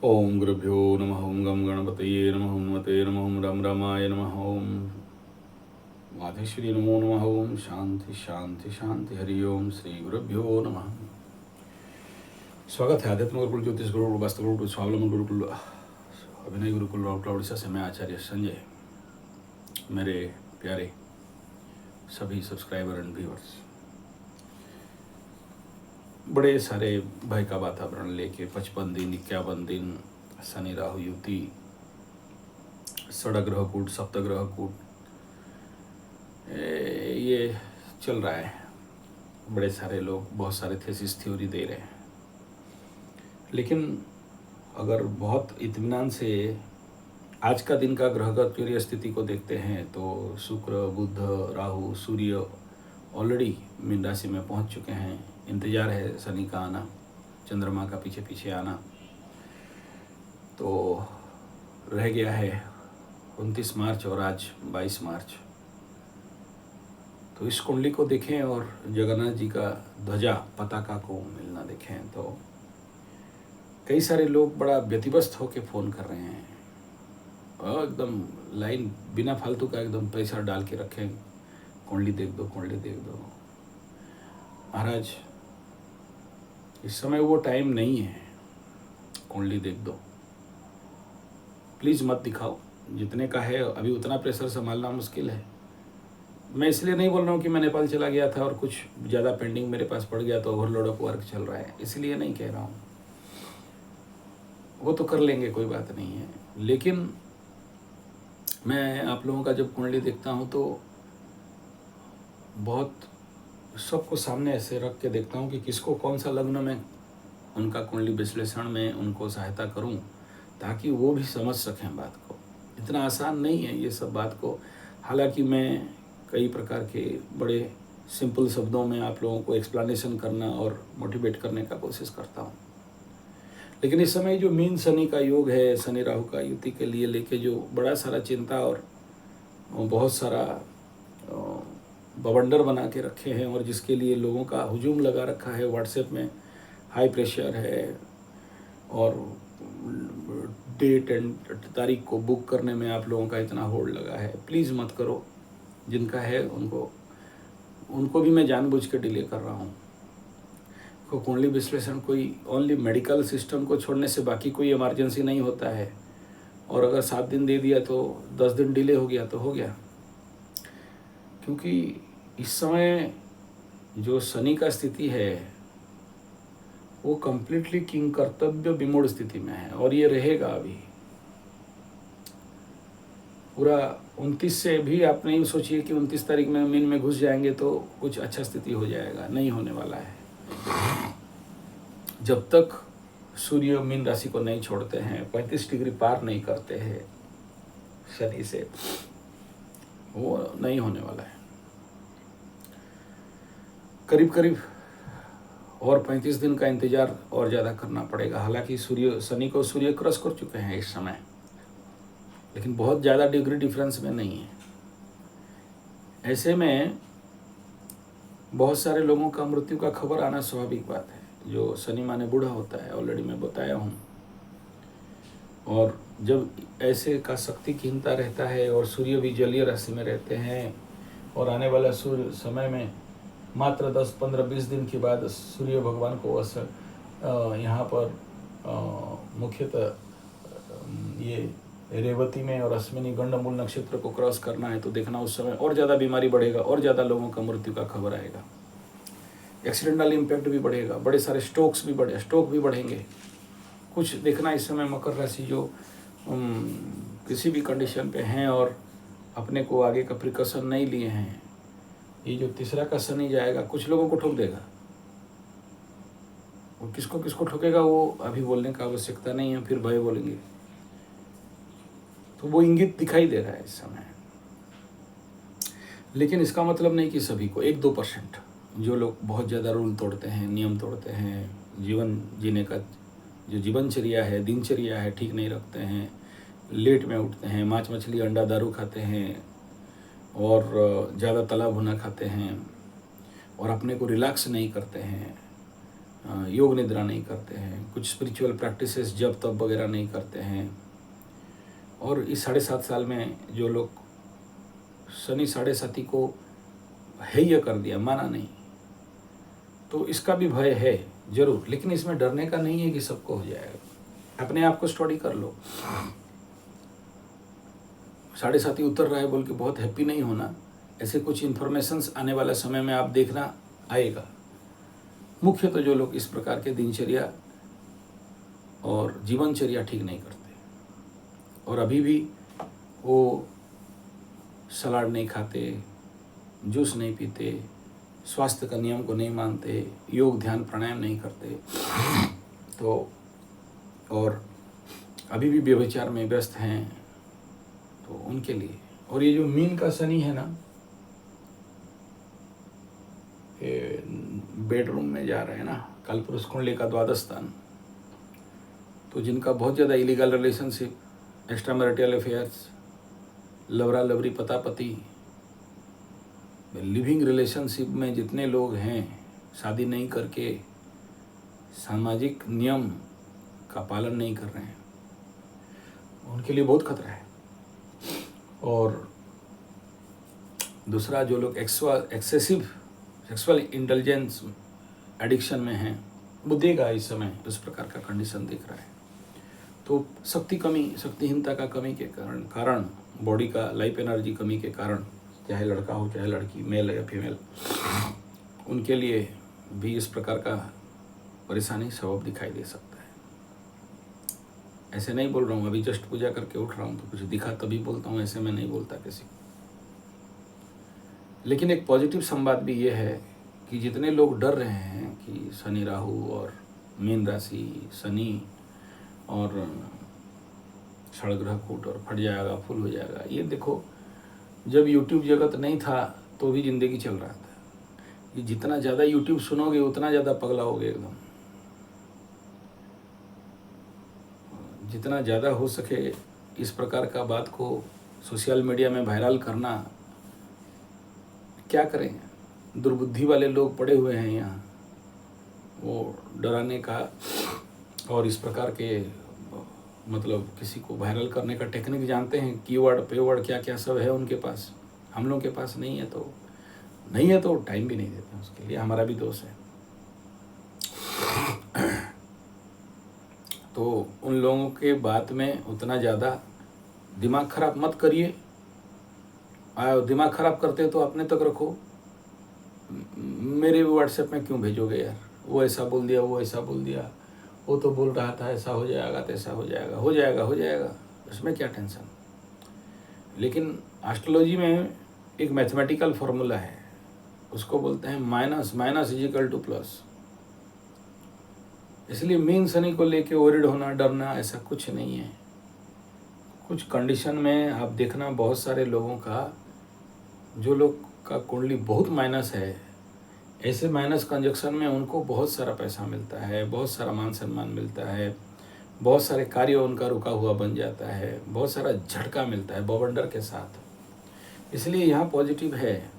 ओम गुरुभ्यो नमः। ओम गम गणपतये नमः। ओम मते नमः। ओम रम रमाय नमः। ओम माधेश्वरी नमो नमः। ओम शांति शांति शांति। हरि ओम श्री गुरुभ्यो नमः। स्वागत है आध्यात्म गुरुकुल, ज्योतिष गुरुकुल, वास्तु गुरुकुल, स्वावलंबन गुरुकुल, अभिनय गुरुकुल राउरकेला उड़ीसा से मैं आचार्य संजय। मेरे प्यारे सभी सब्सक्राइबर एंड व्यूअर्स, बड़े सारे भय का वातावरण लेके 55 दिन 51 दिन शनि राहु युति, षडग्रह कूट, सप्तग्रह कूट, ये चल रहा है। बड़े सारे लोग बहुत सारे थेसिस थ्योरी दे रहे हैं, लेकिन अगर बहुत इत्मीनान से आज का दिन का ग्रहगत सूर्य स्थिति को देखते हैं तो शुक्र, बुध, राहु, सूर्य ऑलरेडी मीन राशि में पहुंच चुके हैं। इंतजार है शनि का आना, चंद्रमा का पीछे पीछे आना। तो रह गया है 29 मार्च और आज 22 मार्च। तो इस कुंडली को देखें और जगन्नाथ जी का ध्वजा पताका को मिलना देखें तो कई सारे लोग बड़ा व्यतिव्यस्त होकर फ़ोन कर रहे हैं और एकदम लाइन बिना फालतू का एकदम पैसा डाल के रखें, कुंडली देख दो, कुंडली देख दो। महाराज, इस समय वो टाइम नहीं है, कुंडली देख दो। प्लीज़ मत दिखाओ। जितने का है अभी उतना प्रेशर संभालना मुश्किल है। मैं इसलिए नहीं बोल रहा हूँ कि मैं नेपाल चला गया था और कुछ ज़्यादा पेंडिंग मेरे पास पड़ गया तो ओवरलोड ऑफ वर्क चल रहा है, इसलिए नहीं कह रहा हूँ। वो तो कर लेंगे, कोई बात नहीं है। लेकिन मैं आप लोगों का जब कुंडली देखता हूँ तो बहुत सबको सामने ऐसे रख के देखता हूँ कि किसको कौन सा लग्न में उनका कुंडली विश्लेषण में उनको सहायता करूँ, ताकि वो भी समझ सकें बात को। इतना आसान नहीं है ये सब बात को। हालांकि मैं कई प्रकार के बड़े सिंपल शब्दों में आप लोगों को एक्सप्लेनेशन करना और मोटिवेट करने का कोशिश करता हूँ, लेकिन इस समय जो मीन शनि का योग है, शनि राहु का युति के लिए लेके जो बड़ा सारा चिंता और बहुत सारा बवंडर बना के रखे हैं और जिसके लिए लोगों का हुजूम लगा रखा है। व्हाट्सएप में हाई प्रेशर है और डेट एंड तारीख को बुक करने में आप लोगों का इतना होल्ड लगा है। प्लीज़ मत करो। जिनका है उनको भी मैं जानबूझ के डिले कर रहा हूँ। को कुंडली विश्लेषण कोई ओनली मेडिकल सिस्टम को छोड़ने से बाकी कोई इमरजेंसी नहीं होता है। और अगर 7 दिन दे दिया तो 10 दिन डिले हो गया तो हो गया। क्योंकि इस समय जो शनि का स्थिति है वो कंप्लीटली किंग कर्तव्य विमूढ़ स्थिति में है और ये रहेगा अभी पूरा 29 से भी। आप नहीं सोचिए कि 29 तारीख में मीन में घुस जाएंगे तो कुछ अच्छा स्थिति हो जाएगा, नहीं होने वाला है। जब तक सूर्य मीन राशि को नहीं छोड़ते हैं, 35 डिग्री पार नहीं करते हैं शनि से, वो नहीं होने वाला है। करीब करीब और 35 दिन का इंतजार और ज़्यादा करना पड़ेगा। हालांकि शनि को सूर्य क्रॉस कर चुके हैं इस समय, लेकिन बहुत ज़्यादा डिग्री डिफरेंस में नहीं है। ऐसे में बहुत सारे लोगों का मृत्यु का खबर आना स्वाभाविक बात है। जो शनि माने बूढ़ा होता है, ऑलरेडी मैं बताया हूँ। और जब ऐसे का शक्तिहीनता रहता है और सूर्य भी जलीय राशि में रहते हैं और आने वाला सूर्य समय में मात्र 10, 15, 20 दिन के बाद सूर्य भगवान को यहाँ पर मुख्यतः ये रेवती में और अश्विनी गंडमूल नक्षत्र को क्रॉस करना है तो देखना उस समय और ज़्यादा बीमारी बढ़ेगा और ज़्यादा लोगों का मृत्यु का खबर आएगा। एक्सीडेंटल इम्पैक्ट भी बढ़ेगा, बड़े सारे स्ट्रोक भी बढ़ेंगे। कुछ देखना इस समय मकर राशि जो किसी भी कंडीशन पे हैं और अपने को आगे का प्रिकॉशन नहीं लिए हैं, ये जो तीसरा का शनि जाएगा कुछ लोगों को ठोक देगा। और किसको किसको ठोकेगा वो अभी बोलने का आवश्यकता नहीं है, फिर भय बोलेंगे। तो वो इंगित दिखाई दे रहा है इस समय। लेकिन इसका मतलब नहीं कि सभी को, 1-2% जो लोग बहुत ज़्यादा रूल तोड़ते हैं, नियम तोड़ते हैं, जीवन जीने का जो जीवनचर्या है, दिनचर्या है, ठीक नहीं रखते हैं, लेट में उठते हैं, मांस मछली अंडा दारू खाते हैं और ज़्यादा तला भुना खाते हैं और अपने को रिलैक्स नहीं करते हैं योग निद्रा नहीं करते हैं, कुछ स्पिरिचुअल प्रैक्टिसेस जप तप वगैरह नहीं करते हैं। और इस 7.5 साल में जो लोग शनि 7.5 को हेय कर दिया, माना नहीं, तो इसका भी भय है जरूर, लेकिन इसमें डरने का नहीं है कि सबको हो जाएगा। अपने आप को स्टडी कर लो। 7.5 उतर रहा है बोल के बहुत हैप्पी नहीं होना। ऐसे कुछ इन्फॉर्मेशंस आने वाला समय में आप देखना आएगा। मुख्य तो जो लोग इस प्रकार के दिनचर्या और जीवनचर्या ठीक नहीं करते और अभी भी वो सलाद नहीं खाते, जूस नहीं पीते, स्वास्थ्य का नियम को नहीं मानते, योग ध्यान प्राणायाम नहीं करते, तो और अभी भी व्यभिचार में व्यस्त हैं, तो उनके लिए। और ये जो मीन का शनि है ना, ये बेडरूम में जा रहे हैं ना, कालपुरुष कुंडली का 12 स्थान, तो जिनका बहुत ज़्यादा illegal relationship, extra marital affairs, लवरा लवरी पतापति, लिविंग रिलेशनशिप में जितने लोग हैं, शादी नहीं करके सामाजिक नियम का पालन नहीं कर रहे हैं, उनके लिए बहुत खतरा है। और दूसरा, जो लोग एक्सेसिव सेक्सुअल इंटेलिजेंस एडिक्शन में हैं, वो देगा इस समय इस प्रकार का कंडीशन दिख रहा है। तो शक्तिहीनता का कमी के कारण बॉडी का लाइफ एनर्जी कमी के कारण, चाहे लड़का हो चाहे लड़की, मेल या फीमेल, उनके लिए भी इस प्रकार का परेशानी सबब दिखाई दे सकता है। ऐसे नहीं बोल रहा हूँ, अभी जस्ट पूजा करके उठ रहा हूँ तो कुछ दिखा तभी बोलता हूँ, ऐसे मैं नहीं बोलता किसी को। लेकिन एक पॉजिटिव संवाद भी ये है कि जितने लोग डर रहे हैं कि शनि राहु और मीन राशि शनि और षड़ग्रह कूट और फट जाएगा, फुल हो जाएगा, ये देखो, जब यूट्यूब जगत नहीं था तो भी जिंदगी चल रहा था। ये जितना ज़्यादा यूट्यूब सुनोगे उतना ज़्यादा पगला होगे एकदम। जितना ज़्यादा हो सके इस प्रकार का बात को सोशल मीडिया में वायरल करना। क्या करेंगे, दुर्बुद्धि वाले लोग पड़े हुए हैं यहाँ, वो डराने का और इस प्रकार के मतलब किसी को वायरल करने का टेक्निक जानते हैं, कीवर्ड पेवर्ड क्या क्या सब है उनके पास, हम लोगों के पास नहीं है तो टाइम भी नहीं देते उसके लिए, हमारा भी दोष है। तो उन लोगों के बात में उतना ज़्यादा दिमाग खराब मत करिए। दिमाग खराब करते तो अपने तक रखो, मेरे व्हाट्सएप में क्यों भेजोगे यार, वो ऐसा बोल दिया, वो ऐसा बोल दिया, वो तो बोल रहा था ऐसा हो जाएगा तैसा हो जाएगा, हो जाएगा, उसमें क्या टेंशन। लेकिन एस्ट्रोलॉजी में एक मैथमेटिकल फार्मूला है, उसको बोलते हैं minus is equal two plus. इसलिए मीन शनि को लेके वरिड होना, डरना, ऐसा कुछ नहीं है। कुछ कंडीशन में आप देखना, बहुत सारे लोगों का, जो लोग का कुंडली बहुत माइनस है, ऐसे माइनस कंजक्शन में उनको बहुत सारा पैसा मिलता है, बहुत सारा मान सम्मान मिलता है, बहुत सारे कार्य उनका रुका हुआ बन जाता है, बहुत सारा झटका मिलता है बवंडर के साथ। इसलिए यहाँ पॉजिटिव है।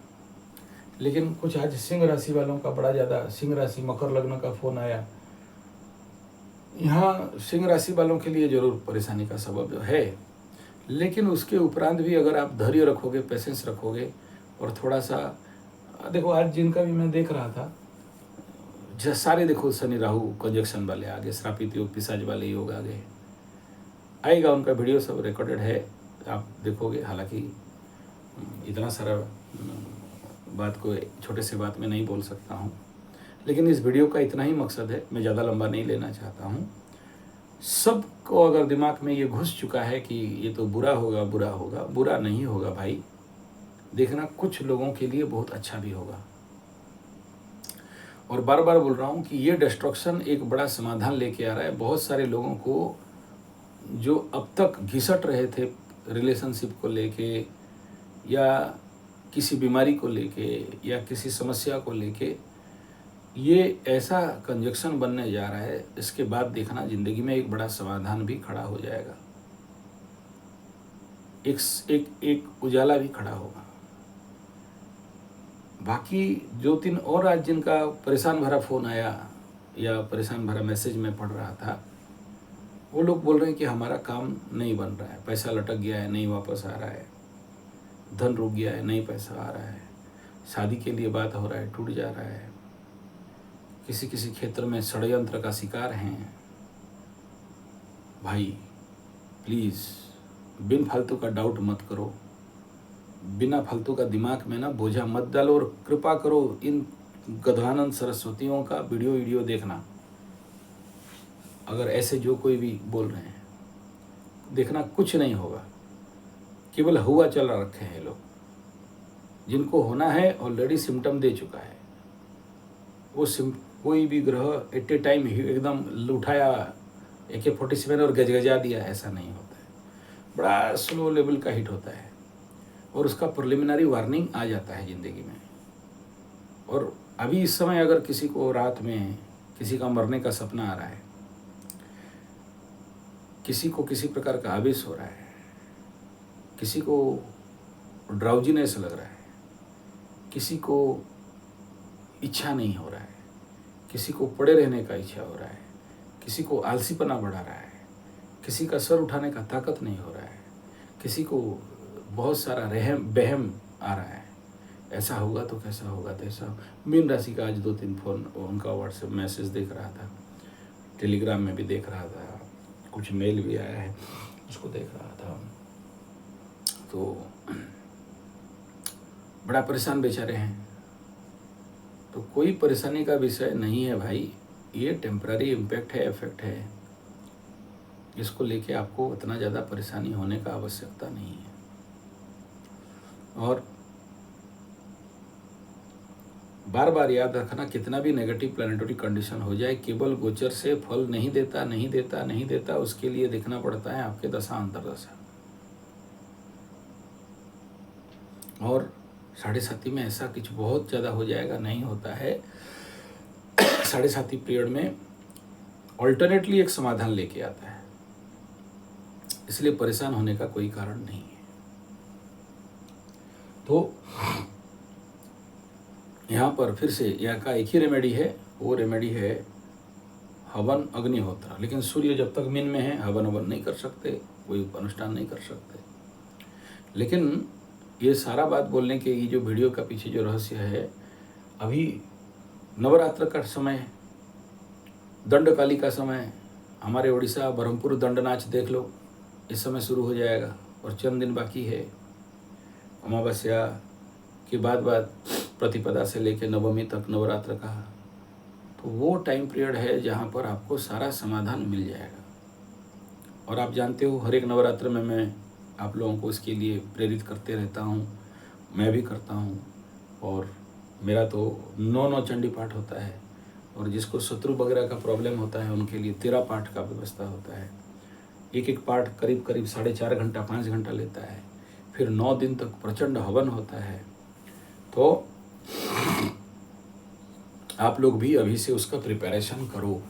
लेकिन कुछ आज सिंह राशि वालों का बड़ा ज़्यादा, सिंह राशि मकर लग्न का फ़ोन आया, यहाँ सिंह राशि वालों के लिए ज़रूर परेशानी का सबब है। लेकिन उसके उपरांत भी अगर आप धैर्य रखोगे, पेशेंस रखोगे और थोड़ा सा देखो, आज जिनका भी मैं देख रहा था, सारे देखो शनि राहु कंजक्शन वाले आगे, श्रापित योग पिशाच वाले योग आगे आएगा, उनका वीडियो सब रिकॉर्डेड है, आप देखोगे। हालांकि इतना सारा बात को छोटे से बात में नहीं बोल सकता हूँ, लेकिन इस वीडियो का इतना ही मकसद है, मैं ज़्यादा लंबा नहीं लेना चाहता हूँ। सबको अगर दिमाग में ये घुस चुका है कि ये तो बुरा होगा, बुरा नहीं होगा भाई, देखना कुछ लोगों के लिए बहुत अच्छा भी होगा। और बार बार बोल रहा हूँ कि ये डिस्ट्रक्शन एक बड़ा समाधान लेके आ रहा है। बहुत सारे लोगों को जो अब तक घिसट रहे थे रिलेशनशिप को लेके या किसी बीमारी को लेके या किसी समस्या को लेके, ये ऐसा कंजक्शन बनने जा रहा है, इसके बाद देखना ज़िंदगी में एक बड़ा समाधान भी खड़ा हो जाएगा, एक उजाला भी खड़ा होगा। बाकी 2-3 और आज जिनका परेशान भरा फ़ोन आया, या परेशान भरा मैसेज मैं पढ़ रहा था, वो लोग बोल रहे हैं कि हमारा काम नहीं बन रहा है, पैसा लटक गया है, नहीं वापस आ रहा है, धन रुक गया है, नहीं पैसा आ रहा है, शादी के लिए बात हो रहा है, टूट जा रहा है, किसी किसी क्षेत्र में षड्यंत्र का शिकार हैं। भाई प्लीज़ बिन फालतू का डाउट मत करो, बिना फालतू का दिमाग में ना बोझा मत डालो, और कृपा करो इन गधानंद सरस्वतियों का वीडियो देखना। अगर ऐसे जो कोई भी बोल रहे हैं, देखना कुछ नहीं होगा, केवल हुआ चला रखे हैं लोग। जिनको होना है ऑलरेडी सिम्टम दे चुका है, वो कोई भी ग्रह एट ए टाइम एकदम उठाया AK-47 और गजगजा दिया, ऐसा नहीं होता है। बड़ा स्लो लेवल का हिट होता है और उसका प्रिलिमिनरी वार्निंग आ जाता है ज़िंदगी में। और अभी इस समय अगर किसी को रात में किसी का मरने का सपना आ रहा है, किसी को किसी प्रकार का आवेश हो रहा है, किसी को ड्राउजीनेस लग रहा है, किसी को इच्छा नहीं हो रहा है, किसी को पड़े रहने का इच्छा हो रहा है, किसी को आलसीपना बढ़ा रहा है, किसी का सर उठाने का ताकत नहीं हो रहा है, किसी को बहुत सारा बहम आ रहा है, ऐसा होगा तो कैसा होगा, तैसा। मीन राशि का आज 2-3 फोन उनका व्हाट्सएप मैसेज देख रहा था, टेलीग्राम में भी देख रहा था, कुछ मेल भी आया है उसको देख रहा था, तो बड़ा परेशान बेचारे हैं। तो कोई परेशानी का विषय नहीं है भाई, ये टेम्पररी इम्पैक्ट है, इफेक्ट है, इसको लेके आपको इतना ज़्यादा परेशानी होने का आवश्यकता नहीं है। और बार बार याद रखना, कितना भी नेगेटिव प्लानिटरी कंडीशन हो जाए, केवल गोचर से फल नहीं देता, नहीं देता, नहीं देता। उसके लिए देखना पड़ता है आपके दशा अंतर्दशा। और 7.5 में ऐसा कुछ बहुत ज़्यादा हो जाएगा, नहीं होता है। 7.5 पीरियड में ऑल्टरनेटली एक समाधान लेके आता है, इसलिए परेशान होने का कोई कारण नहीं है। तो यहाँ पर फिर से यहाँ का एक ही रेमेडी है, वो रेमेडी है हवन अग्निहोत्र। लेकिन सूर्य जब तक मीन में है हवन नहीं कर सकते, कोई अनुष्ठान नहीं कर सकते। लेकिन ये सारा बात बोलने के ये जो वीडियो का पीछे जो रहस्य है, अभी नवरात्र का समय, दंडकाली का समय, हमारे उड़ीसा ब्रह्मपुर दंड नाच देख लो, इस समय शुरू हो जाएगा और चंद दिन बाकी है। अमावस्या के बाद प्रतिपदा से लेकर नवमी तक नवरात्र का, तो वो टाइम पीरियड है जहाँ पर आपको सारा समाधान मिल जाएगा। और आप जानते हो हर एक नवरात्र में मैं आप लोगों को इसके लिए प्रेरित करते रहता हूँ, मैं भी करता हूँ। और मेरा तो 9 चंडी पाठ होता है, और जिसको शत्रु वगैरह का प्रॉब्लम होता है उनके लिए 13 पाठ का व्यवस्था होता है। एक पाठ करीब 4.5 घंटा 5 घंटा लेता है, फिर 9 दिन तक प्रचंड हवन होता है। तो आप लोग भी अभी से उसका प्रिपरेशन करो।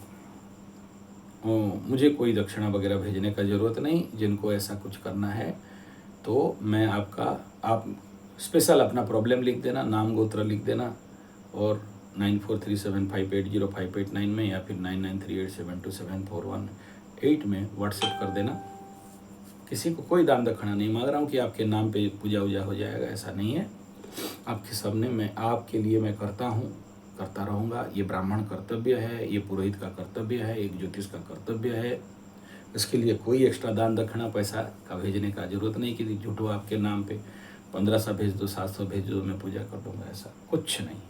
मुझे कोई दक्षिणा वगैरह भेजने का ज़रूरत नहीं। जिनको ऐसा कुछ करना है तो मैं आप स्पेशल अपना प्रॉब्लम लिख देना, नाम गोत्र लिख देना, और 9437580589 में या फिर 9938727418 में व्हाट्सएप कर देना। किसी को कोई दान दक्षिणा नहीं मांग रहा हूँ कि आपके नाम पे पूजा वूजा हो जाएगा, ऐसा नहीं है। आपके सामने मैं आपके लिए मैं करता हूँ, करता रहूँगा। ये ब्राह्मण कर्तव्य है, ये पुरोहित का कर्तव्य है, एक ज्योतिष का कर्तव्य है। इसके लिए कोई एक्स्ट्रा दान दक्षिणा पैसा का भेजने का जरूरत नहीं कि झूठो आपके नाम पे 1500 भेज दो, 700 भेज दो, मैं पूजा कर दूँगा, ऐसा कुछ नहीं है।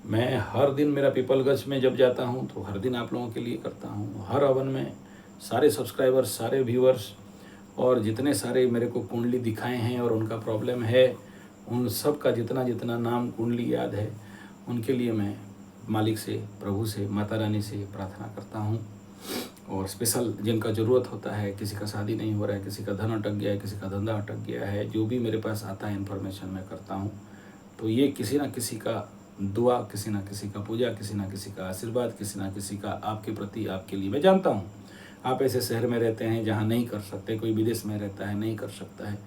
मैं हर दिन मेरा पीपलगंज में जब जाता हूँ तो हर दिन आप लोगों के लिए करता हूँ। हर हवन में सारे सब्सक्राइबर्स, सारे व्यूअर्स और जितने सारे मेरे को कुंडली दिखाए हैं और उनका प्रॉब्लम है, उन सब का जितना नाम कुंडली याद है, उनके लिए मैं मालिक से, प्रभु से, माता रानी से प्रार्थना करता हूँ। और स्पेशल जिनका ज़रूरत होता है, किसी का शादी नहीं हो रहा है, किसी का धन अटक गया है, किसी का धंधा अटक गया है, जो भी मेरे पास आता है इन्फॉर्मेशन मैं करता हूँ। तो ये किसी ना किसी का दुआ, किसी ना किसी का पूजा, किसी ना किसी का आशीर्वाद, किसी ना किसी का आपके प्रति, आपके लिए। मैं जानता हूँ आप ऐसे शहर में रहते हैं जहाँ नहीं कर सकते, कोई विदेश में रहता है नहीं कर सकता है,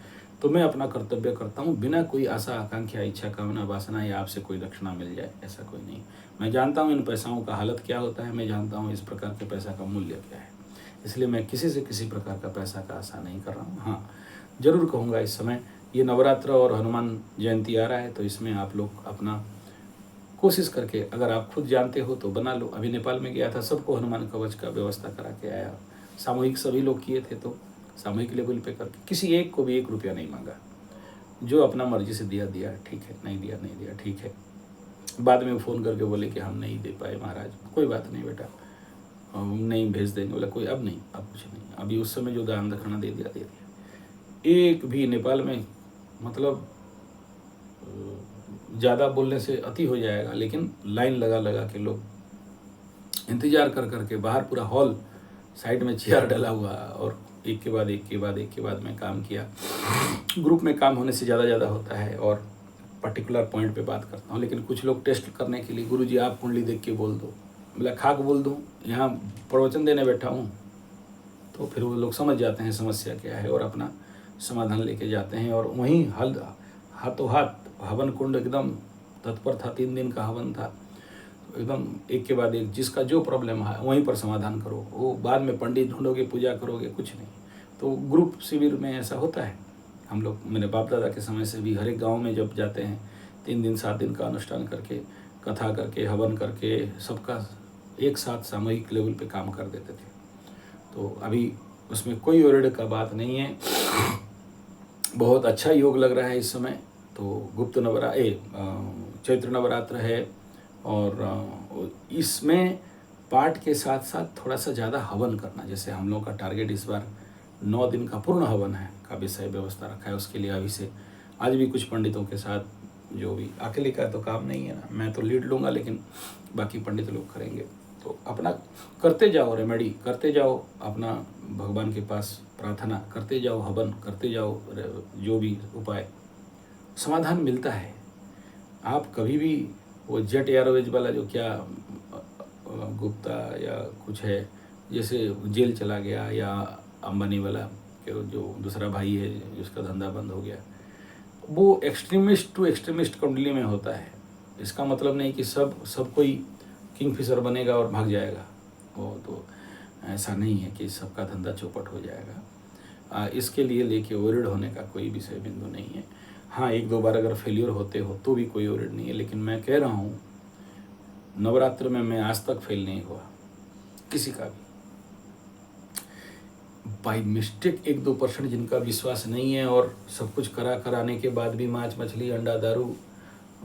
तो मैं अपना कर्तव्य करता हूँ बिना कोई आशा आकांक्षा इच्छा कामना वासना या आपसे कोई दक्षिणा मिल जाए, ऐसा कोई नहीं। मैं जानता हूँ इन पैसाओं का हालत क्या होता है, मैं जानता हूँ इस प्रकार के पैसा का मूल्य क्या है, इसलिए मैं किसी से किसी प्रकार का पैसा का आशा नहीं कर रहा हूँ। हाँ, जरूर कहूँगा इस समय ये नवरात्र और हनुमान जयंती आ रहा है, तो इसमें आप लोग अपना कोशिश करके, अगर आप खुद जानते हो तो बना लो। अभी नेपाल में गया था, सबको हनुमान कवच का व्यवस्था करा के आया। सामूहिक सभी लोग किए थे, तो सामूहिक लेवल पे करके किसी एक को भी 1 रुपया नहीं मांगा। जो अपना मर्जी से दिया दिया, ठीक है, नहीं दिया नहीं दिया, ठीक है। बाद में फ़ोन करके बोले कि हम नहीं दे पाए महाराज, कोई बात नहीं बेटा, हम नहीं भेज देंगे। बोला कोई अब नहीं, अब कुछ नहीं, अभी उस समय जो दान दक्षिणा दे दिया दे दिया। एक भी नेपाल में, मतलब ज़्यादा बोलने से अति हो जाएगा, लेकिन लाइन लगा लगा के लोग इंतजार कर करके बाहर, पूरा हॉल साइड में चेयर डला हुआ, और एक के बाद एक के बाद एक के बाद मैं काम किया। ग्रुप में काम होने से ज़्यादा होता है, और पर्टिकुलर पॉइंट पे बात करता हूँ। लेकिन कुछ लोग टेस्ट करने के लिए, गुरुजी आप कुंडली देख के बोल दो, बोला खाक बोल दूँ, यहाँ प्रवचन देने बैठा हूँ, तो फिर वो लोग समझ जाते हैं समस्या क्या है और अपना समाधान लेके जाते हैं। और वहीं हाथों हाथ हवन कुंड एकदम तत्पर था, 3 दिन का हवन था, एकदम एक के बाद एक, जिसका जो प्रॉब्लम है वहीं पर समाधान करो। वो बाद में पंडित ढूंढोगे, पूजा करोगे, कुछ नहीं। तो ग्रुप शिविर में ऐसा होता है। हम लोग, मेरे बाप दादा के समय से भी हर एक गाँव में जब जाते हैं, 3 दिन 7 दिन का अनुष्ठान करके, कथा करके, हवन करके, सबका एक साथ सामूहिक लेवल पे काम कर देते थे। तो अभी उसमें कोई ओरड का बात नहीं है, बहुत अच्छा योग लग रहा है इस समय। तो चैत्र नवरात्र है, और इसमें पाठ के साथ साथ थोड़ा सा ज़्यादा हवन करना। जैसे हम लोग का टारगेट इस बार 9 दिन का पूर्ण हवन है का विषय व्यवस्था रखा है। उसके लिए अभी से आज भी कुछ पंडितों के साथ, जो भी अकेले का तो काम नहीं है ना, मैं तो लीड लूँगा, लेकिन बाकी पंडित लोग करेंगे। तो अपना करते जाओ, रेमेडी करते जाओ, अपना भगवान के पास प्रार्थना करते जाओ, हवन करते जाओ, जो भी उपाय, समाधान मिलता है। आप कभी भी वो जेट एयरवेज वाला जो क्या गुप्ता या कुछ है, जैसे जेल चला गया, या अंबानी वाला कि जो दूसरा भाई है जिसका धंधा बंद हो गया, वो एक्सट्रीमिस्ट टू एक्सट्रीमिस्ट कुंडली में होता है। इसका मतलब नहीं कि सब कोई किंगफिशर बनेगा और भाग जाएगा, वो तो ऐसा नहीं है कि सबका धंधा चौपट हो जाएगा। इसके लिए लेके ओरिड होने का कोई विषय बिंदु नहीं है। हाँ, 1-2 बार अगर फेलियर होते हो तो भी कोई ओरिड नहीं है, लेकिन मैं कह रहा हूँ नवरात्र में मैं आज तक फेल नहीं हुआ किसी का भी। बाई मिस्टेक 1-2% जिनका विश्वास नहीं है, और सब कुछ कराने के बाद भी मांस मछली अंडा दारू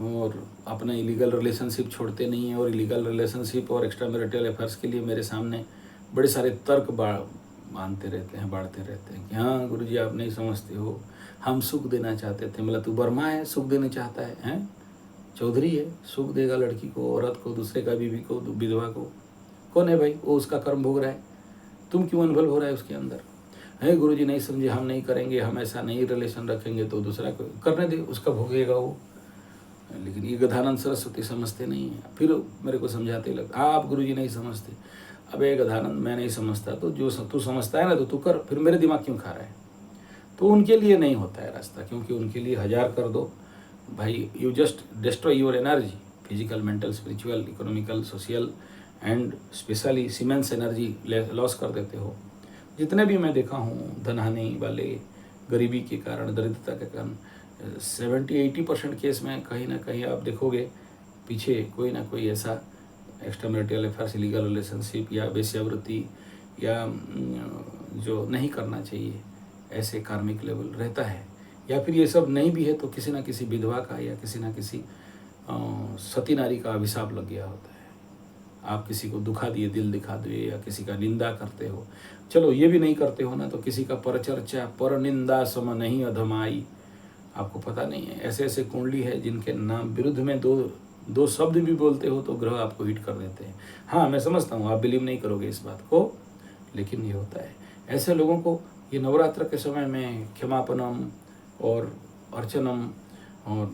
और अपना इलीगल रिलेशनशिप छोड़ते नहीं है, और इलीगल रिलेशनशिप और एक्स्ट्रा मैरिटल अफेयर्स के लिए मेरे सामने बड़े सारे तर्क बांधते रहते हैं, बाढ़ते रहते हैं कि हाँ गुरुजी आप नहीं समझते हो, हम सुख देना चाहते थे। मतलब तू बर्मा है, सुख देना चाहता है, हैं? चौधरी है, सुख देगा लड़की को, औरत को, दूसरे का बीवी को, विधवा को? कौन है भाई? वो उसका कर्म भोग रहा है, तुम क्यों अनुभव हो रहा है उसके अंदर? है गुरुजी नहीं समझे, हम नहीं करेंगे, हम ऐसा नहीं रिलेशन रखेंगे, तो दूसरा को करने दे, उसका भोगेगा वो। लेकिन ये गधानंद सरस्वती समझते नहीं है। फिर मेरे को समझाते लग, आप गुरुजी नहीं समझते। अबे गधानंद, मैं नहीं समझता तो जो तू समझता है ना तो तू कर, फिर मेरे दिमाग क्यों खा रहा है? तो उनके लिए नहीं होता है रास्ता, क्योंकि उनके लिए 1000 कर दो भाई, you just destroy your energy, physical, mental, spiritual, economical, social and specially siemens energy loss कर देते हो। जितने भी मैं देखा हूँ धनहानि वाले, गरीबी के कारण, दरिद्रता के कारण, 70-80% केस में कहीं ना कहीं आप देखोगे पीछे कोई ना कोई ऐसा extra marital affairs, illegal relationship या वेश्यावृत्ति या जो नहीं करना चाहिए, ऐसे कार्मिक लेवल रहता है। या फिर ये सब नहीं भी है तो किसी ना किसी विधवा का या किसी ना किसी सती नारी का अभिशाप लग गया होता है। आप किसी को दुखा दिए, दिल दिखा दिए, या किसी का निंदा करते हो, चलो ये भी नहीं करते हो ना, तो किसी का परचर्चा, पर निंदा सम नहीं अधमाई। आपको पता नहीं है, ऐसे ऐसे कुंडली है जिनके नाम विरुद्ध में दो शब्द भी बोलते हो तो ग्रह आपको हिट कर देते हैं। हाँ, मैं समझता हूँ आप बिलीव नहीं करोगे इस बात को, लेकिन ये होता है। ऐसे लोगों को ये नवरात्र के समय में क्षमापनम और अर्चनम और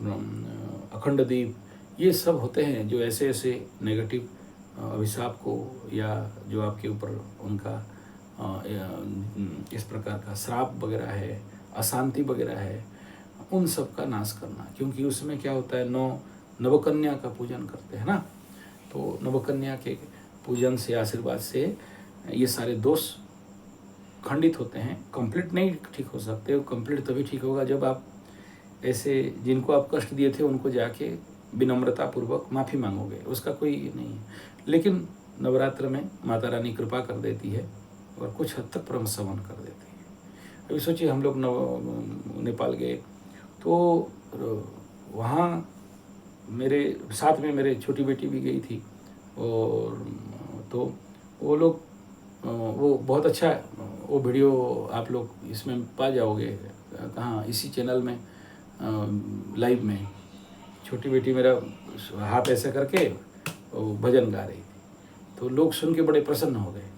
अखंड दीप, ये सब होते हैं जो ऐसे ऐसे नेगेटिव अभिशाप को, या जो आपके ऊपर उनका इस प्रकार का श्राप वगैरह है, अशांति वगैरह है, उन सब का नाश करना। क्योंकि उसमें क्या होता है, नवकन्या का पूजन करते हैं ना, तो नवकन्या के पूजन से, आशीर्वाद से ये सारे दोष खंडित होते हैं। कंप्लीट नहीं ठीक हो सकते, वो कंप्लीट तभी ठीक होगा जब आप ऐसे जिनको आप कष्ट दिए थे उनको जाके विनम्रता पूर्वक माफ़ी मांगोगे, उसका कोई नहीं है। लेकिन नवरात्र में माता रानी कृपा कर देती है और कुछ हद तक प्रशमन कर देती है। अभी सोचिए, हम लोग नेपाल गए तो वहाँ मेरे साथ में मेरे छोटी बेटी भी गई थी, और तो वो लोग वो बहुत अच्छा, वो वीडियो आप लोग इसमें पा जाओगे, कहाँ, इसी चैनल में लाइव में। छोटी बेटी मेरा हाथ ऐसा करके वो भजन गा रही थी, तो लोग सुन के बड़े प्रसन्न हो गए।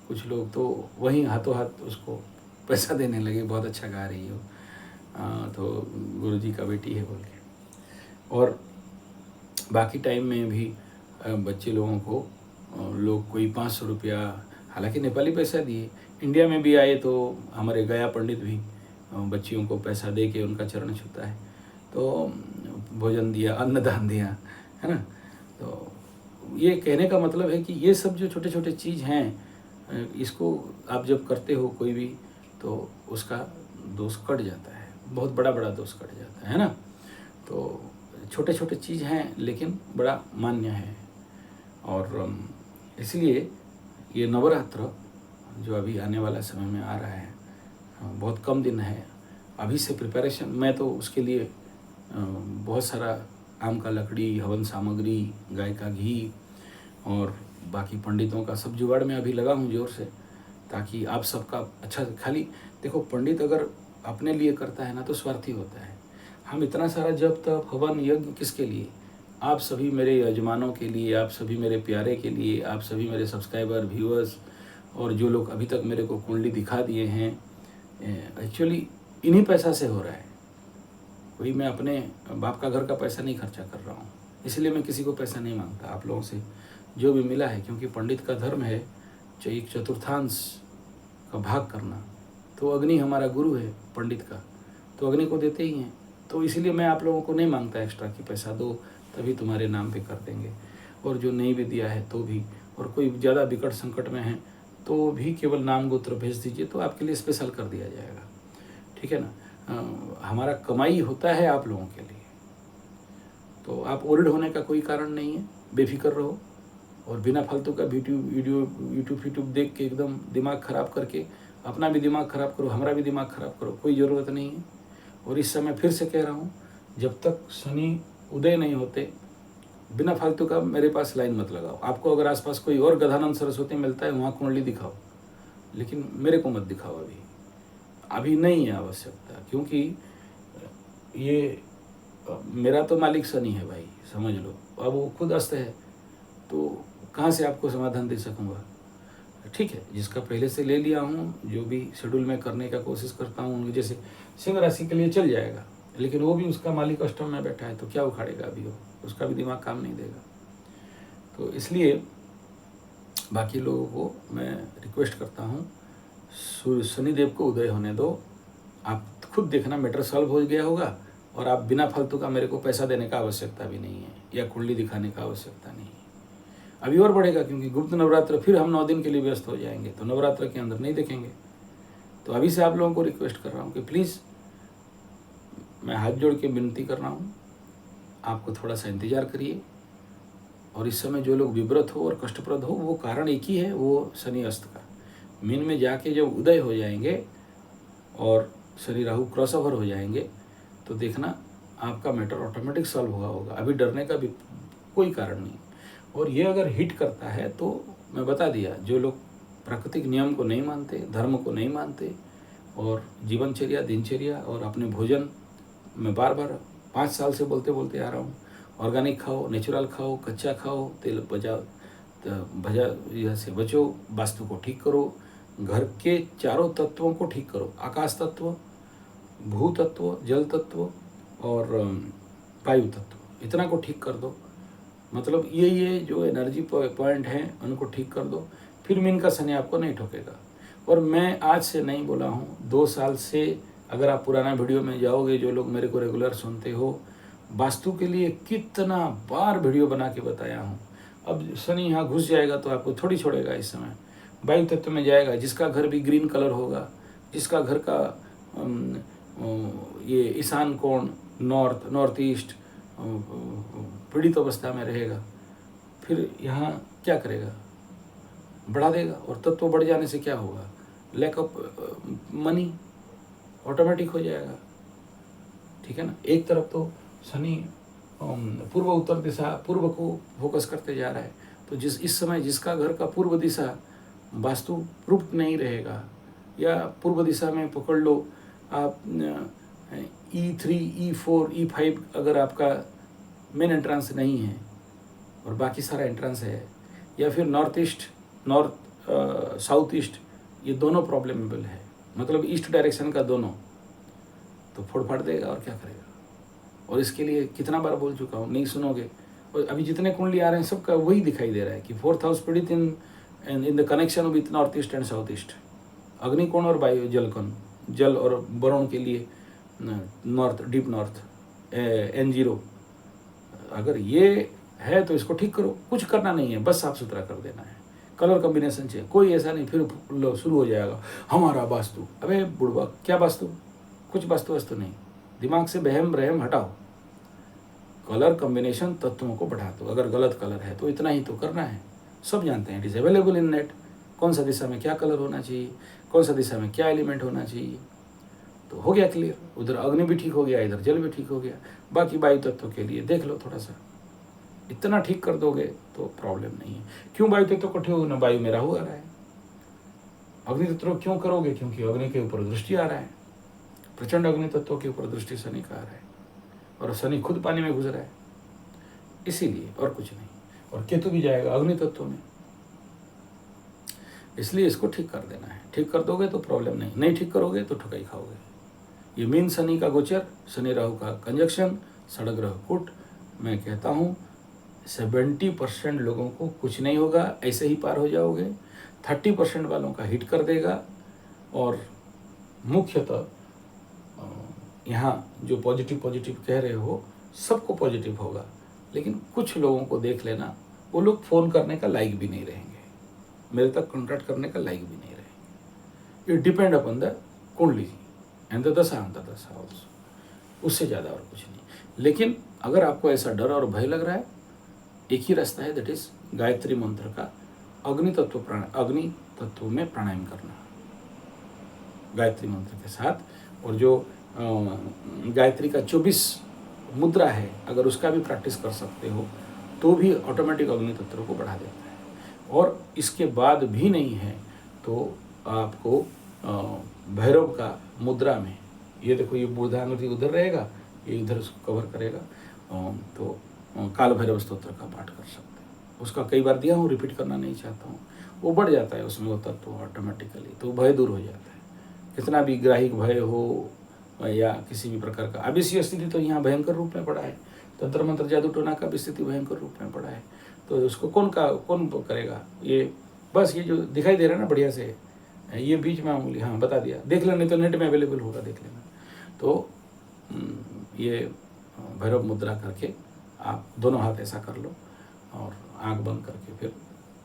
कुछ लोग तो वहीं हाथों हाथ उसको पैसा देने लगे, बहुत अच्छा गा रही हो, तो गुरुजी का बेटी है बोल के। और बाकी टाइम में भी बच्चे लोगों को लोग कोई 500 रुपया, हालांकि नेपाली पैसा दिए। इंडिया में भी आए तो हमारे गया पंडित भी बच्चियों को पैसा दे के उनका चरण छूता है, तो भोजन दिया, अन्नदान दिया, है ना। तो ये कहने का मतलब है कि ये सब जो छोटे छोटे चीज़ हैं, इसको आप जब करते हो कोई भी, तो उसका दोष कट जाता है, बहुत बड़ा बड़ा दोष कट जाता है ना। तो छोटे छोटे चीज़ हैं लेकिन बड़ा मान्य है। और इसलिए ये नवरात्र जो अभी आने वाला समय में आ रहा है, बहुत कम दिन है, अभी से प्रिपरेशन। मैं तो उसके लिए बहुत सारा आम का लकड़ी, हवन सामग्री, गाय का घी और बाकी पंडितों का सब जुगाड़ में अभी लगा हूँ जोर से, ताकि आप सबका अच्छा। खाली देखो, पंडित अगर अपने लिए करता है ना तो स्वार्थी होता है। हम इतना सारा जप तप हवन यज्ञ किसके लिए? आप सभी मेरे यजमानों के लिए, आप सभी मेरे प्यारे के लिए, आप सभी मेरे सब्सक्राइबर, व्यूअर्स, और जो लोग अभी तक मेरे को कुंडली दिखा दिए हैं, एक्चुअली इन्हीं पैसा से हो रहा है। कोई मैं अपने बाप का घर का पैसा नहीं खर्चा कर रहा हूँ, इसलिए मैं किसी को पैसा नहीं मांगता। आप लोगों से जो भी मिला है, क्योंकि पंडित का धर्म है एक चतुर्थांश का भाग करना, तो अग्नि हमारा गुरु है पंडित का, तो अग्नि को देते ही हैं। तो इसीलिए मैं आप लोगों को नहीं मांगता एक्स्ट्रा कि पैसा दो तभी तुम्हारे नाम पे कर देंगे, और जो नहीं भी दिया है तो भी, और कोई ज़्यादा विकट संकट में है तो भी केवल नाम गोत्र भेज दीजिए, तो आपके लिए स्पेशल कर दिया जाएगा, ठीक है ना। हमारा कमाई होता है आप लोगों के लिए, तो आप ओरिड होने का कोई कारण नहीं है, बेफिक्र रहो। और बिना फालतू का यूट्यूब देख के एकदम दिमाग ख़राब करके अपना भी दिमाग ख़राब करो, हमारा भी दिमाग ख़राब करो, कोई ज़रूरत नहीं है। और इस समय फिर से कह रहा हूँ, जब तक शनि उदय नहीं होते, बिना फालतू का मेरे पास लाइन मत लगाओ। आपको अगर आसपास कोई और गधानंद सरस्वती मिलता है, वहाँ कुंडली दिखाओ, लेकिन मेरे को मत दिखाओ। अभी नहीं है आवश्यकता, क्योंकि ये मेरा तो मालिक शनि है भाई, समझ लो। अब वो खुद अस्त है, तो कहाँ से आपको समाधान दे सकूँगा? ठीक है, जिसका पहले से ले लिया हूँ, जो भी शेड्यूल में करने का कोशिश करता हूँ, उनकी जैसे सिंह राशि के लिए चल जाएगा, लेकिन वो भी उसका मालिक अष्टम में बैठा है, तो क्या उखाड़ेगा अभी वो, उसका भी दिमाग काम नहीं देगा। तो इसलिए बाकी लोगों को मैं रिक्वेस्ट करता हूँ, शनिदेव को उदय होने दो। आप खुद देखना मैटर सॉल्व हो गया होगा, और आप बिना फालतू का मेरे को पैसा देने का आवश्यकता भी नहीं है, या कुंडली दिखाने का आवश्यकता नहीं है। अभी और बढ़ेगा, क्योंकि गुप्त नवरात्र फिर हम 9 दिन के लिए व्यस्त हो जाएंगे, तो नवरात्र के अंदर नहीं देखेंगे। तो अभी से आप लोगों को रिक्वेस्ट कर रहा हूँ कि प्लीज़, मैं हाथ जोड़ के विनती कर रहा हूँ, आपको थोड़ा सा इंतज़ार करिए। और इस समय जो लोग विव्रत हो और कष्टप्रद हो, वो कारण एक ही है, वो शनि अस्त का। मीन में जाके जब उदय हो जाएंगे और शनि राहु क्रॉस ओवर हो जाएंगे, तो देखना आपका मैटर ऑटोमेटिक सॉल्व हुआ होगा। अभी डरने का भी कोई कारण नहीं। और ये अगर हिट करता है तो मैं बता दिया, जो लोग प्राकृतिक नियम को नहीं मानते, धर्म को नहीं मानते, और जीवनचर्या, दिनचर्या और अपने भोजन, मैं बार बार 5 साल से बोलते बोलते आ रहा हूँ, ऑर्गेनिक खाओ, नेचुरल खाओ, कच्चा खाओ, तेल भजा यह से बचो, वास्तु को ठीक करो, घर के चारों तत्वों को ठीक करो, आकाश तत्व, भू तत्व, जल तत्व और वायु तत्व, इतना को ठीक कर दो। मतलब ये जो एनर्जी पॉइंट हैं उनको ठीक कर दो, फिर मीन का शनि आपको नहीं ठोकेगा। और मैं आज से नहीं बोला हूँ, 2 साल से अगर आप पुराना वीडियो में जाओगे, जो लोग मेरे को रेगुलर सुनते हो, वास्तु के लिए कितना बार वीडियो बना के बताया हूँ। अब शनि यहाँ घुस जाएगा तो आपको थोड़ी छोड़ेगा। इस समय वायु तत्व में जाएगा, जिसका घर भी ग्रीन कलर होगा, जिसका घर का ये ईशान कोण, नॉर्थ ईस्ट पीड़ित अवस्था में रहेगा, फिर यहाँ क्या करेगा? बढ़ा देगा। और तत्व बढ़ जाने से क्या होगा? लैक ऑफ मनी ऑटोमेटिक हो जाएगा। ठीक है ना। एक तरफ तो शनि पूर्व उत्तर दिशा, पूर्व को फोकस करते जा रहा है, तो इस समय जिसका घर का पूर्व दिशा वास्तु प्रूफ नहीं रहेगा, या पूर्व दिशा में पकड़ लो आप E3, E4, E5 अगर आपका मेन एंट्रेंस नहीं है और बाकी सारा एंट्रेंस है, या फिर साउथ ईस्ट, ये दोनों प्रॉब्लमेबल है, मतलब ईस्ट डायरेक्शन का दोनों, तो फोड़ फाड़ देगा और क्या करेगा। और इसके लिए कितना बार बोल चुका हूँ, नहीं सुनोगे। और अभी जितने कुंडली आ रहे हैं सबका वही दिखाई दे रहा है कि 4th हाउस पीड़ित in the connection with north east and south east. अग्निकोण और वायु जलकोण, जल और वरुण के लिए नॉर्थ, डीप नॉर्थ, N0। अगर ये है तो इसको ठीक करो, कुछ करना नहीं है, बस साफ सुथरा कर देना है। कलर कॉम्बिनेशन चाहिए, कोई ऐसा नहीं फिर शुरू हो जाएगा हमारा वास्तु। अबे बुढ़वा, क्या वास्तु? कुछ वास्तु नहीं। दिमाग से बहम रहम हटाओ, कलर कॉम्बिनेशन तत्वों को बढ़ा दो। अगर गलत कलर है तो इतना ही तो करना है, सब जानते हैं, it is available in net. कौन सा दिशा में क्या कलर होना चाहिए, कौन सा दिशा में क्या एलिमेंट होना चाहिए, तो हो गया क्लियर। उधर अग्नि भी ठीक हो गया, इधर जल भी ठीक हो गया। बाकी वायु तत्व के लिए देख लो थोड़ा सा, इतना ठीक कर दोगे तो प्रॉब्लम नहीं है। क्यों वायु तत्व को ठीक होना? वायु में राहु आ रहा है। अग्नि तत्व क्यों करोगे? क्योंकि अग्नि के ऊपर दृष्टि आ रहा है, प्रचंड अग्नि तत्व के ऊपर दृष्टि शनि का आ रहा है, और शनि खुद पानी में घुस रहा है, इसीलिए, और कुछ नहीं। और केतु भी जाएगा अग्नि तत्व में, इसलिए इसको ठीक कर देना है। ठीक कर दोगे तो प्रॉब्लम नहीं, नहीं ठीक करोगे तो ठुकाई खाओगे। ये मीन शनि का गोचर, शनि राहु का कंजक्शन, षडग्रह कूट, मैं कहता हूँ 70% लोगों को कुछ नहीं होगा, ऐसे ही पार हो जाओगे। 30% वालों का हिट कर देगा। और मुख्यतः यहाँ जो पॉजिटिव कह रहे हो, सबको पॉजिटिव होगा, लेकिन कुछ लोगों को देख लेना, वो लोग फ़ोन करने का लायक भी नहीं रहेंगे, मेरे तक कॉन्टैक्ट करने का लायक भी नहीं रहेंगे। इट डिपेंड अपॉन द कुंडली एंड द दशा ऑल्सो, उससे ज़्यादा और कुछ नहीं। लेकिन अगर आपको ऐसा डर और भय लग रहा है, एक ही रास्ता है, दैट इज गायत्री मंत्र का अग्नि तत्व में प्राणायाम करना गायत्री मंत्र के साथ। और जो गायत्री का 24 मुद्रा है, अगर उसका भी प्रैक्टिस कर सकते हो तो भी ऑटोमेटिक अग्नि तत्व को बढ़ा देता है। और इसके बाद भी नहीं है तो आपको भैरव का मुद्रा में, ये देखो ये बुधांगति उधर रहेगा, ये इधर उसको कवर करेगा, तो काल भैरव स्तोत्र का पाठ कर सकते हैं। उसका कई बार दिया हूँ, रिपीट करना नहीं चाहता हूँ। वो बढ़ जाता है उसमें वो तत्व ऑटोमेटिकली, तो भय दूर हो जाता है। कितना भी ग्राहिक भय हो या किसी भी प्रकार का, अब इसी स्थिति तो यहाँ भयंकर रूप में पड़ा है। तंत्र मंत्र जादू टोना का भी स्थिति भयंकर रूप में पड़ा है, तो उसको कौन करेगा? ये बस ये जो दिखाई दे रहा है ना बढ़िया से, ये बीच में उंगली, हाँ बता दिया, देख लेना, नहीं तो नेट में अवेलेबल होगा, देख लेना। तो ये भैरव मुद्रा करके आप दोनों हाथ ऐसा कर लो और आंख बंद करके फिर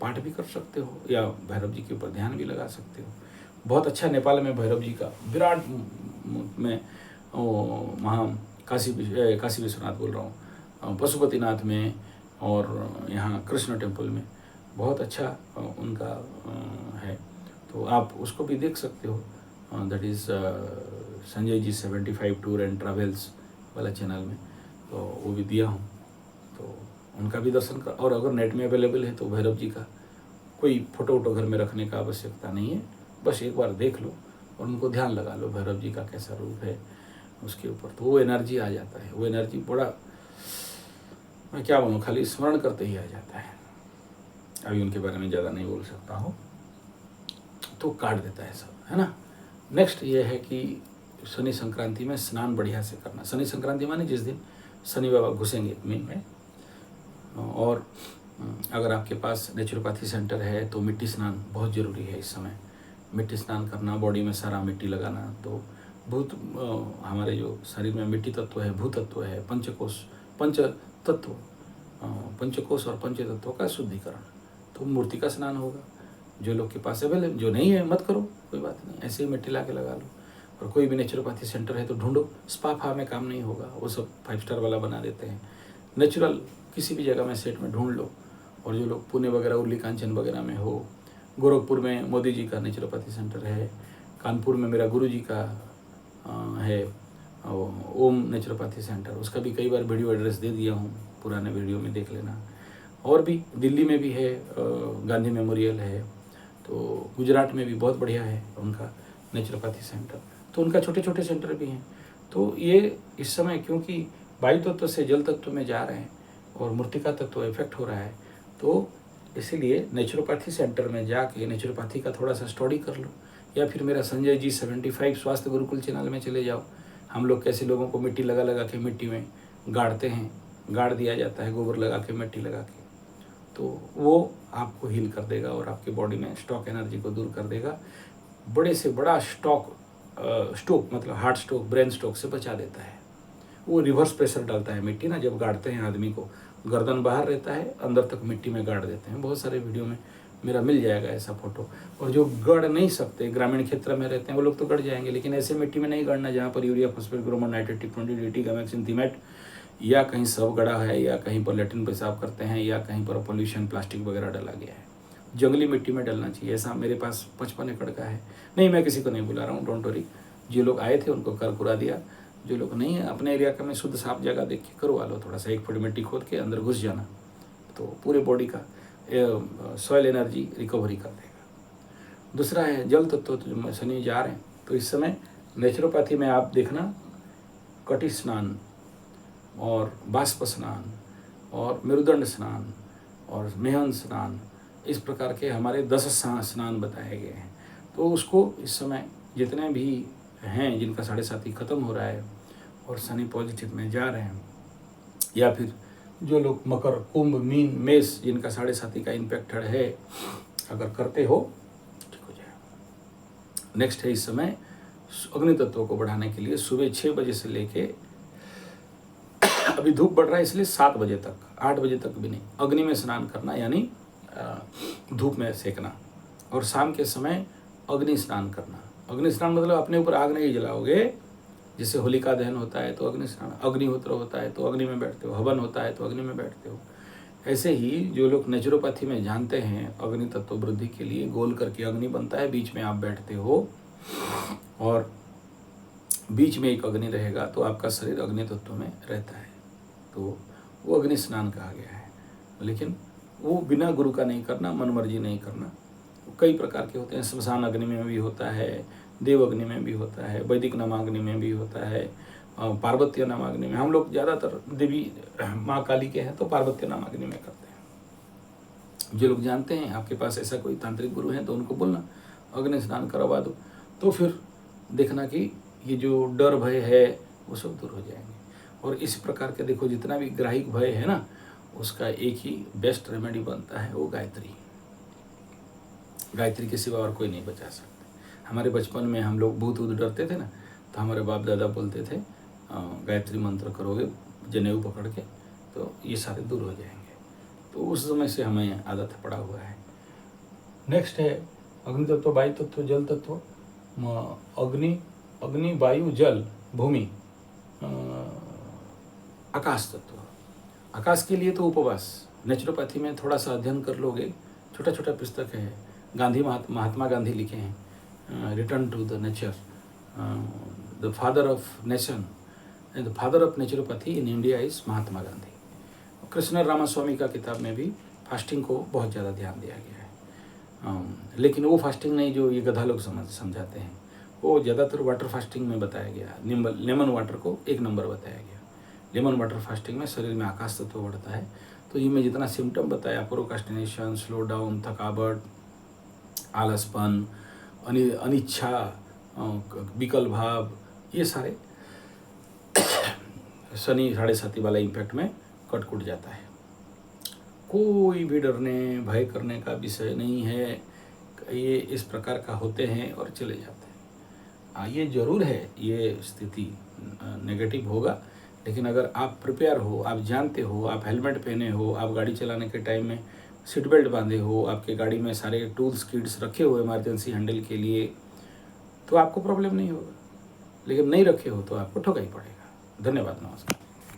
पाठ भी कर सकते हो, या भैरव जी के ऊपर ध्यान भी लगा सकते हो। बहुत अच्छा नेपाल में भैरव जी का विराट में, वहाँ काशी विश्वनाथ बोल रहा हूँ, पशुपतिनाथ में और यहाँ कृष्ण टेम्पल में बहुत अच्छा उनका है, तो आप उसको भी देख सकते हो। That is Sanjay ji 75 tour and travels वाला चैनल में, तो वो भी दिया हूँ, तो उनका भी दर्शन कर। और अगर नेट में अवेलेबल है तो भैरव जी का कोई फोटो घर में रखने का आवश्यकता नहीं है, बस एक बार देख लो और उनको ध्यान लगा लो भैरव जी का कैसा रूप है उसके ऊपर, तो वो एनर्जी आ जाता है। वो एनर्जी बड़ा, मैं क्या बोलूँ, खाली स्मरण करते ही आ जाता है। अभी उनके बारे में ज़्यादा नहीं बोल सकता हूँ, तो काट देता है सब, है ना। नेक्स्ट ये है कि शनि संक्रांति में स्नान बढ़िया से करना। शनि संक्रांति माने जिस दिन शनि बाबा घुसेंगे मीन में। और अगर आपके पास नेचुरोपैथी सेंटर है तो मिट्टी स्नान बहुत ज़रूरी है इस समय। मिट्टी स्नान करना, बॉडी में सारा मिट्टी लगाना, तो भूत हमारे जो शरीर में मिट्टी तत्व है, भूत तत्व है, पंचकोश, पंच तत्व, पंचकोश और पंच तत्वों का शुद्धिकरण, तो मूर्ति का स्नान होगा। जो लोग के पास अवेलेबल, जो नहीं है मत करो, कोई बात नहीं, ऐसे ही मिट्टी ला के लगा लो। और कोई भी नेचुरोपैथी सेंटर है तो ढूंढो, स्पा फा में काम नहीं होगा, वो सब 5 स्टार वाला बना देते हैं। नेचुरल किसी भी जगह में सेट में ढूंढ लो। और जो लोग पुणे वगैरह, उर्ली कांचन वगैरह में हो, गोरखपुर में मोदी जी का नेचुरोपैथी सेंटर है, कानपुर में मेरा गुरु जी का है ओम नेचुरोपैथी सेंटर, उसका भी कई बार वीडियो एड्रेस दे दिया हूँ, पुराने वीडियो में देख लेना। और भी दिल्ली में भी है, गांधी मेमोरियल है, तो गुजरात में भी बहुत बढ़िया है उनका नेचुरोपैथी सेंटर। तो उनका छोटे छोटे सेंटर भी हैं। तो ये इस समय क्योंकि वायु तत्व से जल तत्व में जा रहे हैं और मूर्तिका तत्व इफेक्ट हो रहा है, तो इसीलिए नेचुरोपैथी सेंटर में जाके नेचुरोपैथी का थोड़ा सा स्टडी कर लो, या फिर मेरा संजय जी 75 स्वास्थ्य गुरुकुल चैनल में चले जाओ। हम लोग कैसे लोगों को मिट्टी लगा लगा के मिट्टी में गाड़ते हैं, गाड़ दिया जाता है गोबर लगा के, मिट्टी लगा के, तो वो आपको हील कर देगा और आपके बॉडी में स्टॉक एनर्जी को दूर कर देगा। बड़े से बड़ा स्ट्रोक मतलब हार्ट स्ट्रोक, ब्रेन स्ट्रोक से बचा देता है। वो रिवर्स प्रेशर डालता है मिट्टी ना, जब गाड़ते हैं आदमी को, गर्दन बाहर रहता है, अंदर तक मिट्टी में गाड़ देते हैं। बहुत सारे वीडियो में मेरा मिल जाएगा ऐसा फोटो। और जो गढ़ नहीं सकते, ग्रामीण क्षेत्र में रहते हैं, वो लोग तो गढ़ जाएंगे, लेकिन ऐसे मिट्टी में नहीं गढ़ना जहाँ पर यूरिया, फॉस्फेट, ग्रोमोर, नाइट्रेट, टी20, डीटी, गैमेक्सिन, थीमेट, या कहीं सब गड़ा है, या कहीं पर लेट्रिन पेशाब करते हैं, या कहीं पर पोल्यूशन, प्लास्टिक वगैरह डाला गया है। जंगली मिट्टी में डलना चाहिए। ऐसा मेरे पास 55 एकड़ का है। नहीं, मैं किसी को नहीं बुला रहा हूँ, डोंट वरी। जो लोग आए थे उनको कर कुरा दिया, जो लोग नहीं है अपने एरिया का में शुद्ध साफ जगह देख के करवा लो। थोड़ा सा 1 फुट मिट्टी खोद के अंदर घुस जाना, तो पूरे बॉडी का सॉइल एनर्जी रिकवरी कर देगा। दूसरा है जल तत्व, तो शनि जा रहे हैं, तो इस समय नेचुरोपैथी में आप देखना कटी स्नान और बाष्प स्नान और मेरुदंड स्नान और मेहन स्नान, इस प्रकार के हमारे 10 स्नान बताए गए हैं। तो उसको इस समय जितने भी हैं जिनका 7.5 खत्म हो रहा है और शनि पॉजिटिव में जा रहे हैं, या फिर जो लोग मकर, कुंभ, मीन, मेष जिनका 7.5 का इम्पैक्टेड है, अगर करते हो ठीक हो जाएगा। नेक्स्ट है इस समय अग्नि तत्वों को बढ़ाने के लिए सुबह 6 बजे से लेके, अभी धूप बढ़ रहा है इसलिए 7 बजे तक, 8 बजे तक भी नहीं, अग्नि में स्नान करना, यानी धूप में सेकना। और शाम के समय अग्नि स्नान करना। अग्नि स्नान मतलब अपने ऊपर आग नहीं जलाओगे, जैसे होलिका दहन होता है तो अग्नि स्नान, अग्निहोत्र होता है तो अग्नि में बैठते हो, हवन होता है तो अग्नि में बैठते हो। ऐसे ही जो लोग नेचुरोपैथी में जानते हैं, अग्नि तत्व वृद्धि के लिए गोल करके अग्नि बनता है, बीच में आप बैठते हो और बीच में एक अग्नि रहेगा, तो आपका शरीर अग्नि तत्व में रहता है, तो वो अग्नि स्नान कहा गया है। लेकिन वो बिना गुरु का नहीं करना, मनमर्जी नहीं करना। कई प्रकार के होते हैं, श्मशान अग्नि में भी होता है, देव अग्नि में भी होता है, वैदिक नामाग्नि में भी होता है, पार्वत्य नामाग्नि में। हम लोग ज़्यादातर देवी माँ काली के हैं तो पार्वत्य नामाग्नि में करते हैं। जो लोग जानते हैं, आपके पास ऐसा कोई तांत्रिक गुरु हैं तो उनको बोलना अग्नि स्नान करवा दो, तो फिर देखना कि ये जो डर भय है वो सब दूर हो जाएंगे। और इस प्रकार के देखो, जितना भी ग्राहिक भय है ना, उसका एक ही बेस्ट रेमेडी बनता है, वो गायत्री। गायत्री के सिवा और कोई नहीं बचा सकते। हमारे बचपन में हम लोग भूत ऊत डरते थे ना, तो हमारे बाप दादा बोलते थे गायत्री मंत्र करोगे जनेऊ पकड़ के तो ये सारे दूर हो जाएंगे। तो उस समय से हमें आदत पड़ा हुआ है। नेक्स्ट है अग्नि तत्व, वायु तत्व, जल तत्व। अग्नि, वायु, जल, भूमि, आकाश तत्व। आकाश के लिए तो उपवास, नेचुरोपैथी में थोड़ा सा अध्ययन कर लोगे, छोटा छोटा पुस्तक है, गांधी महात्मा गांधी लिखे हैं, return to the nature, the father of nation and the father of naturopathy in India is Mahatma Gandhi. Krishna Ramaswamy का किताब में भी फास्टिंग को बहुत ज़्यादा ध्यान दिया गया है, लेकिन वो फास्टिंग नहीं जो ये गधा लोग समझाते हैं, वो ज़्यादातर वाटर फास्टिंग में बताया गया। लेमन वाटर को 1 नंबर बताया गया। लेमन वाटर फास्टिंग में शरीर में आकाश तत्व बढ़ता है। तो ये मैं जितना सिम्टम बताया, प्रोक्रास्टिनेशन, स्लो डाउन, थकावट, आलसपन, अनिच्छा, विकल भाव, ये सारे शनि 7.5 वाला इम्पैक्ट में कट जाता है। कोई भी डरने भय करने का विषय नहीं है। ये इस प्रकार का होते हैं और चले जाते हैं। ये जरूर है, ये स्थिति नेगेटिव होगा, लेकिन अगर आप प्रिपेयर हो, आप जानते हो, आप हेलमेट पहने हो, आप गाड़ी चलाने के टाइम में सीट बेल्ट बांधे हो, आपके गाड़ी में सारे टूल्स किट्स रखे हुए इमरजेंसी हैंडल के लिए, तो आपको प्रॉब्लम नहीं होगा। लेकिन नहीं रखे हो तो आपको ठोका ही पड़ेगा। धन्यवाद, नमस्कार।